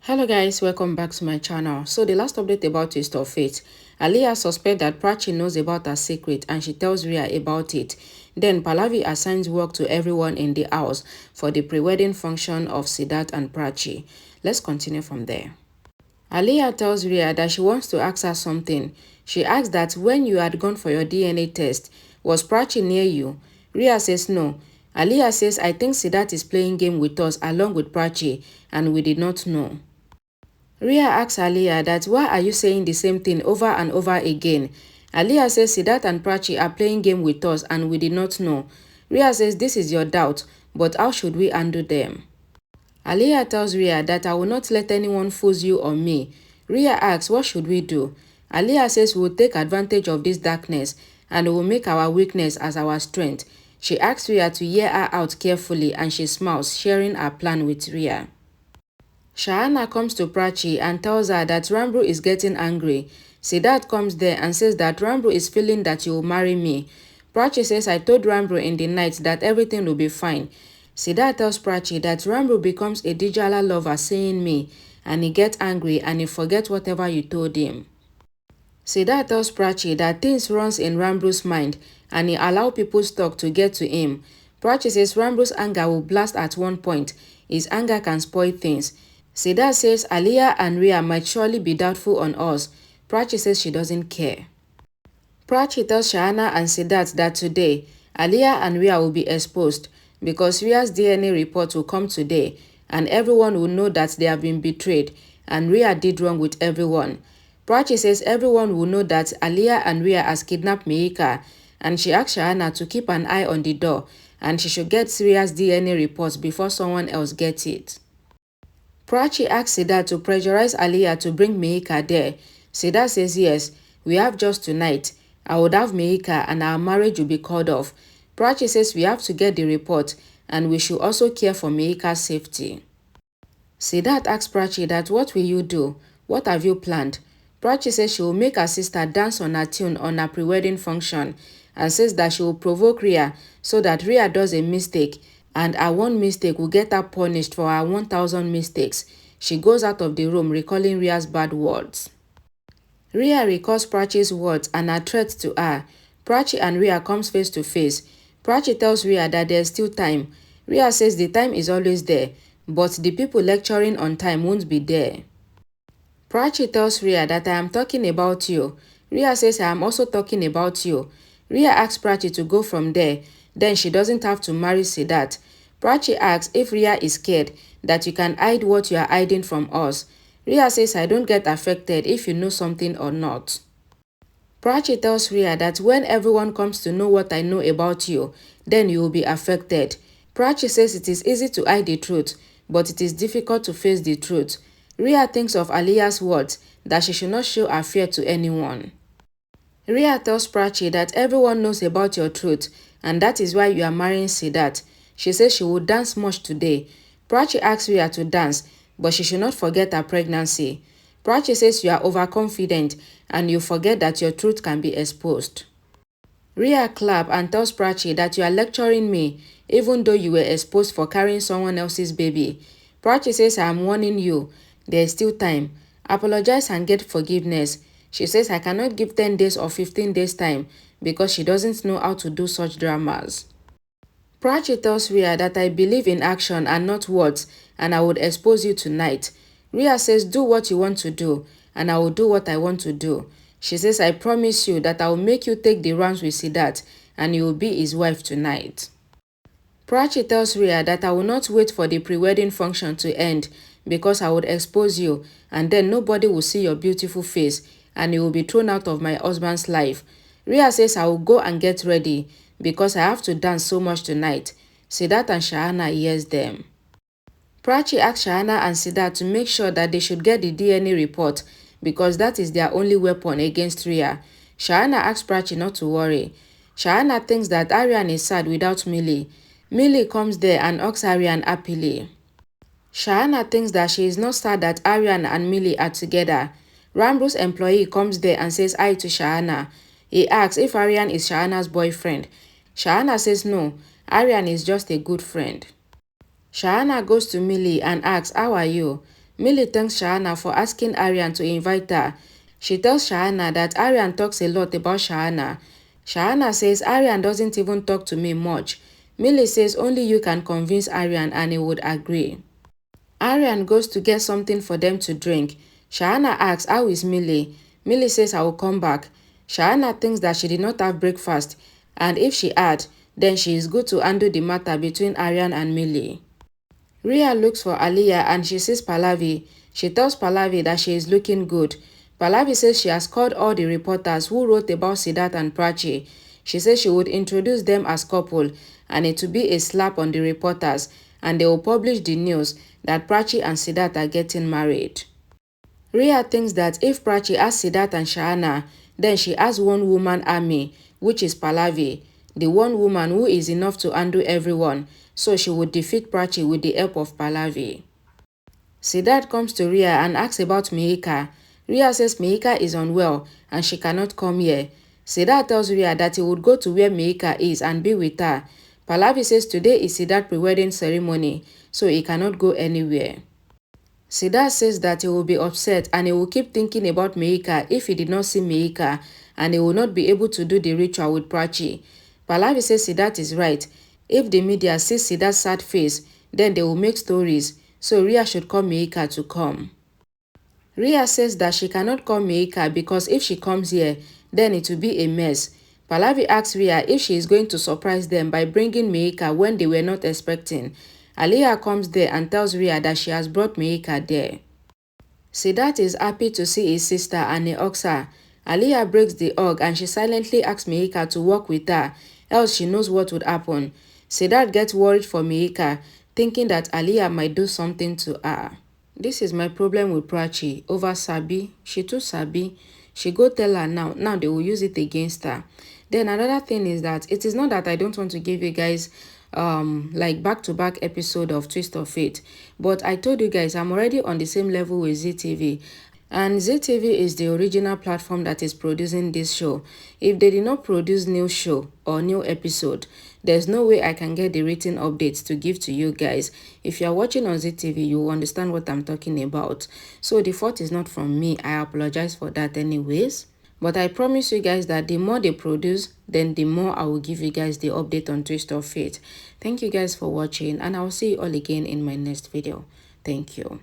Hello guys, welcome back to my channel. So the last update about Twist of Fate, Rhea suspects that Prachi knows about her secret and she tells Rhea about it. Then Pallavi assigns work to everyone in the house for the pre-wedding function of Siddharth and Prachi. Let's continue from there. Rhea tells Rhea that she wants to ask her something. She asks that when you had gone for your DNA test, was Prachi near you? Rhea says no. Rhea says, I think Siddharth is playing game with us along with Prachi and we did not know. Rhea asks Rhea that why are you saying the same thing over and over again? Rhea says Siddharth and Prachi are playing game with us and we did not know. Rhea says this is your doubt, but how should we handle them? Rhea tells Rhea that I will not let anyone fool you or me. Rhea asks what should we do? Rhea says we will take advantage of this darkness and we will make our weakness as our strength. She asks Rhea to hear her out carefully and she smiles, sharing her plan with Rhea. Shahana comes to Prachi and tells her that Rambro is getting angry. Siddharth comes there and says that Rambro is feeling that you will marry me. Prachi says I told Rambro in the night that everything will be fine. Siddharth tells Prachi that Rambro becomes a digital lover seeing me and he gets angry and he forgets whatever you told him. Siddharth tells Prachi that things runs in Rambro's mind and he allows people's talk to get to him. Prachi says Rambro's anger will blast at one point. His anger can spoil things. Siddharth says Rhea and Rhea might surely be doubtful on us. Prachi says she doesn't care. Prachi tells Shahana and Siddharth that today, Rhea and Rhea will be exposed because Rhea's DNA report will come today and everyone will know that they have been betrayed and Rhea did wrong with everyone. Prachi says everyone will know that Rhea and Rhea has kidnapped Meika and she asks Shahana to keep an eye on the door and she should get Rhea's DNA report before someone else gets it. Prachi asks Siddharth to pressurize Rhea to bring Meika there. Siddharth says yes, we have just tonight. I would have Meika and our marriage will be called off. Prachi says we have to get the report and we should also care for Meika's safety. Siddharth asks Prachi that what will you do? What have you planned? Prachi says she will make her sister dance on her tune on her pre-wedding function and says that she will provoke Rhea so that Rhea does a mistake and her one mistake will get her punished for her 1,000 mistakes. She goes out of the room recalling Rhea's bad words. Rhea recalls Prachi's words and her threats to her. Prachi and Rhea comes face to face. Prachi tells Rhea that there is still time. Rhea says the time is always there, but the people lecturing on time won't be there. Prachi tells Rhea that I am talking about you. Rhea says I am also talking about you. Rhea asks Prachi to go from there, then she doesn't have to marry Siddharth. Prachi asks if Rhea is scared that you can hide what you are hiding from us. Rhea says I don't get affected if you know something or not. Prachi tells Rhea that when everyone comes to know what I know about you, then you will be affected. Prachi says it is easy to hide the truth, but it is difficult to face the truth. Rhea thinks of Rhea's words that she should not show her fear to anyone. Rhea tells Prachi that everyone knows about your truth and that is why you are marrying Siddharth. She says she will dance much today. Prachi asks Rhea to dance, but she should not forget her pregnancy. Prachi says you are overconfident and you forget that your truth can be exposed. Rhea claps and tells Prachi that you are lecturing me even though you were exposed for carrying someone else's baby. Prachi says I am warning you. There is still time. Apologize and get forgiveness. She says I cannot give 10 days or 15 days time because she doesn't know how to do such dramas. Prachi tells Rhea that I believe in action and not words and I would expose you tonight. Rhea says do what you want to do and I will do what I want to do. She says I promise you that I will make you take the rounds with Siddharth and you will be his wife tonight. Prachi tells Rhea that I will not wait for the pre-wedding function to end because I would expose you and then nobody will see your beautiful face and you will be thrown out of my husband's life. Rhea says I will go and get ready because I have to dance so much tonight. Siddharth and Shahana hears them. Prachi asks Shahana and Siddharth to make sure that they should get the DNA report because that is their only weapon against Rhea. Shahana asks Prachi not to worry. Shahana thinks that Aryan is sad without Millie. Millie comes there and hugs Aryan happily. Shahana thinks that she is not sad that Aryan and Millie are together. Rambro's employee comes there and says hi to Shahana. He asks if Aryan is Shahana's boyfriend. Shahana says no, Aryan is just a good friend. Shahana goes to Millie and asks, how are you? Millie thanks Shahana for asking Aryan to invite her. She tells Shahana that Aryan talks a lot about Shahana. Shahana says Aryan doesn't even talk to me much. Millie says only you can convince Aryan and he would agree. Aryan goes to get something for them to drink. Shahana asks, how is Millie? Millie says, I will come back. Shahana thinks that she did not have breakfast, and if she had, then she is good to handle the matter between Aryan and Millie. Rhea looks for Aliyah and she sees Pallavi. She tells Pallavi that she is looking good. Pallavi says she has called all the reporters who wrote about Siddharth and Prachi. She says she would introduce them as couple and it would be a slap on the reporters and they will publish the news that Prachi and Siddharth are getting married. Rhea thinks that if Prachi has Siddharth and Shahana, then she has one woman army, which is Pallavi, the one woman who is enough to undo everyone, so she would defeat Prachi with the help of Pallavi. Siddharth comes to Rhea and asks about Mihika. Rhea says Mihika is unwell and she cannot come here. Siddharth tells Rhea that he would go to where Mihika is and be with her. Pallavi says today is Siddharth's pre-wedding ceremony, so he cannot go anywhere. Siddharth says that he will be upset and he will keep thinking about Mihika if he did not see Mihika and he will not be able to do the ritual with Prachi. Pallavi says Siddharth is right. If the media sees Siddharth's sad face, then they will make stories, so Rhea should call Mihika to come. Rhea says that she cannot call Mihika because if she comes here, then it will be a mess. Pallavi asks Rhea if she is going to surprise them by bringing Mihika when they were not expecting. Aliyah comes there and tells Rhea that she has brought Mihika there. Siddharth is happy to see his sister and he hugs her. Aliyah breaks the hug and she silently asks Mihika to walk with her, else she knows what would happen. Siddharth gets worried for Mihika, thinking that Aliyah might do something to her. This is my problem with Prachi. Over Sabi. She too Sabi. She go tell her now. Now they will use it against her. Then another thing is that it is not that I don't want to give you guys like back-to-back episode of Twist of Fate, but I told you guys I'm already on the same level with ZTV. And ZTV is the original platform that is producing this show. If they did not produce new show or new episode, there's no way I can get the written updates to give to you guys. If you are watching on ZTV, you will understand what I'm talking about. So the fault is not from me. I apologize for that anyways. But I promise you guys that the more they produce, then the more I will give you guys the update on Twist of Fate. Thank you guys for watching and I will see you all again in my next video. Thank you.